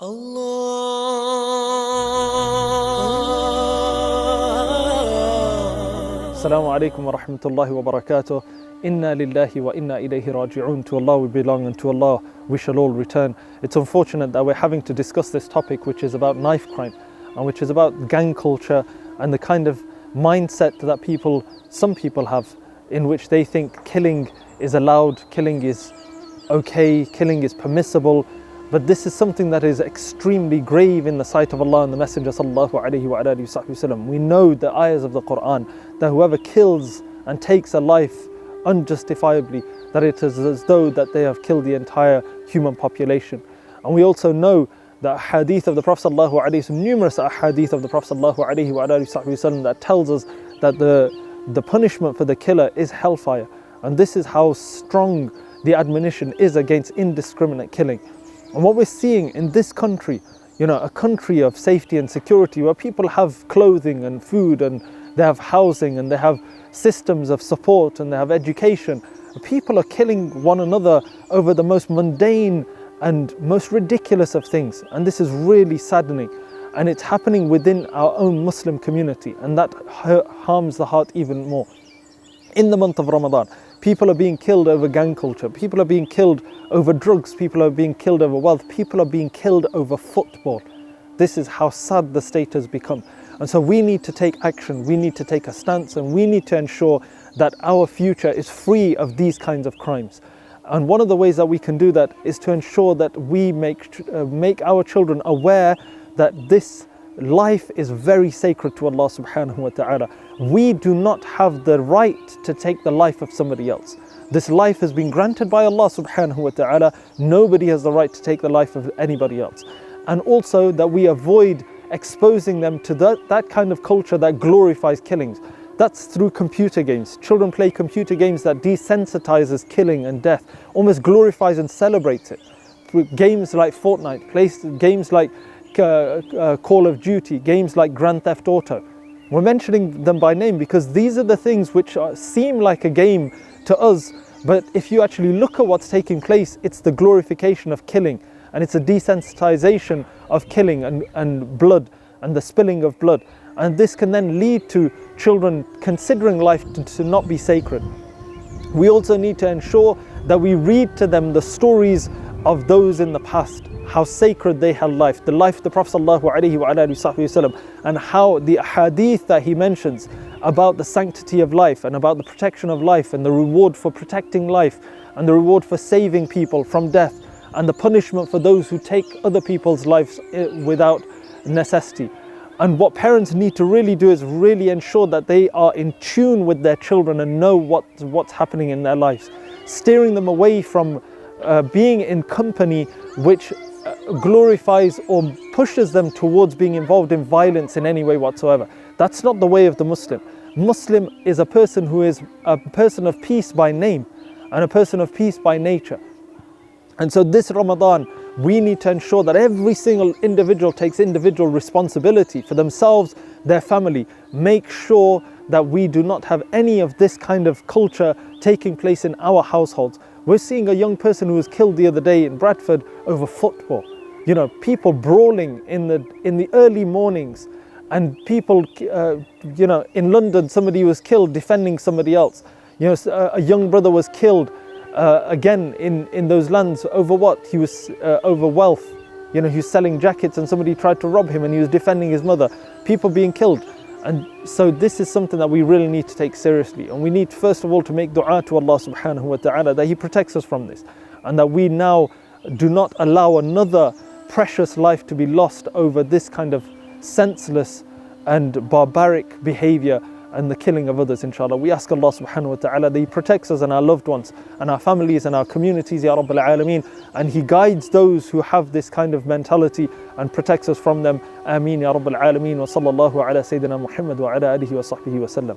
Assalamu alaikum wa rahmatullahi wa barakatuh. Inna lillahi wa inna ilayhi raji'un. To Allah we belong and to Allah we shall all return. It's unfortunate that we're having to discuss this topic, which is about knife crime and which is about gang culture and the kind of mindset that some people have, in which they think killing is allowed, killing is okay, killing is permissible. But this is something that is extremely grave in the sight of Allah and the Messenger sallallahu alaihi wa alihi wasallam. We know the ayahs of the Quran that whoever kills and takes a life unjustifiably, that it is as though that they have killed the entire human population. And we also know the hadith of the Prophet sallallahu alaihi wasallam, numerous hadith of the Prophet sallallahu alaihi wa alihi wasallam, that tells us that the punishment for the killer is hellfire. And this is how strong the admonition is against indiscriminate killing. And what we're seeing in this country, a country of safety and security, where people have clothing and food and they have housing and they have systems of support and they have education, people are killing one another over the most mundane and most ridiculous of things. And this is really saddening. And it's happening within our own Muslim community, and that harms the heart even more. In the month of Ramadan, people are being killed over gang culture, people are being killed over drugs, people are being killed over wealth, people are being killed over football. This is how sad the state has become. And so we need to take action, we need to take a stance, and we need to ensure that our future is free of these kinds of crimes. And one of the ways that we can do that is to ensure that we make our children aware that this life is very sacred to Allah subhanahu wa ta'ala. We do not have the right to take the life of somebody else. This life has been granted by Allah subhanahu wa ta'ala. Nobody has the right to take the life of anybody else. And also that we avoid exposing them to that kind of culture that glorifies killings. That's through computer games. Children play computer games that desensitizes killing and death, almost glorifies and celebrates it. Games like Fortnite, games like Call of Duty, games like Grand Theft Auto. We're mentioning them by name because these are the things which seem like a game to us, but if you actually look at what's taking place, it's the glorification of killing, and it's a desensitization of killing and blood and the spilling of blood. And this can then lead to children considering life to not be sacred. We also need to ensure that we read to them the stories of those in the past, how sacred they held life, the life of the Prophet ﷺ, and how the hadith that he mentions about the sanctity of life and about the protection of life and the reward for protecting life and the reward for saving people from death and the punishment for those who take other people's lives without necessity. And what parents need to really do is really ensure that they are in tune with their children and know what's happening in their lives, steering them away from being in company which glorifies or pushes them towards being involved in violence in any way whatsoever. That's not the way of the Muslim. Muslim is a person who is a person of peace by name and a person of peace by nature. And so this Ramadan, we need to ensure that every single individual takes individual responsibility for themselves, their family. Make sure that we do not have any of this kind of culture taking place in our households. We're seeing a young person who was killed the other day in Bradford over football. People brawling in the early mornings, and people, in London, somebody was killed defending somebody else. A young brother was killed again in those lands over what? He was over wealth. He was selling jackets and somebody tried to rob him and he was defending his mother. People being killed. And so this is something that we really need to take seriously, and we need first of all to make dua to Allah subhanahu wa ta'ala that He protects us from this, and that we now do not allow another precious life to be lost over this kind of senseless and barbaric behavior and the killing of others, inshallah. We ask Allah subhanahu wa ta'ala that He protects us and our loved ones and our families and our communities, Ya Rabbil Alameen, and He guides those who have this kind of mentality and protects us from them. Ameen, Ya Rabbil Alameen, wa sallallahu ala Sayyidina Muhammad wa ala alihi wa sahbihi wa sallam.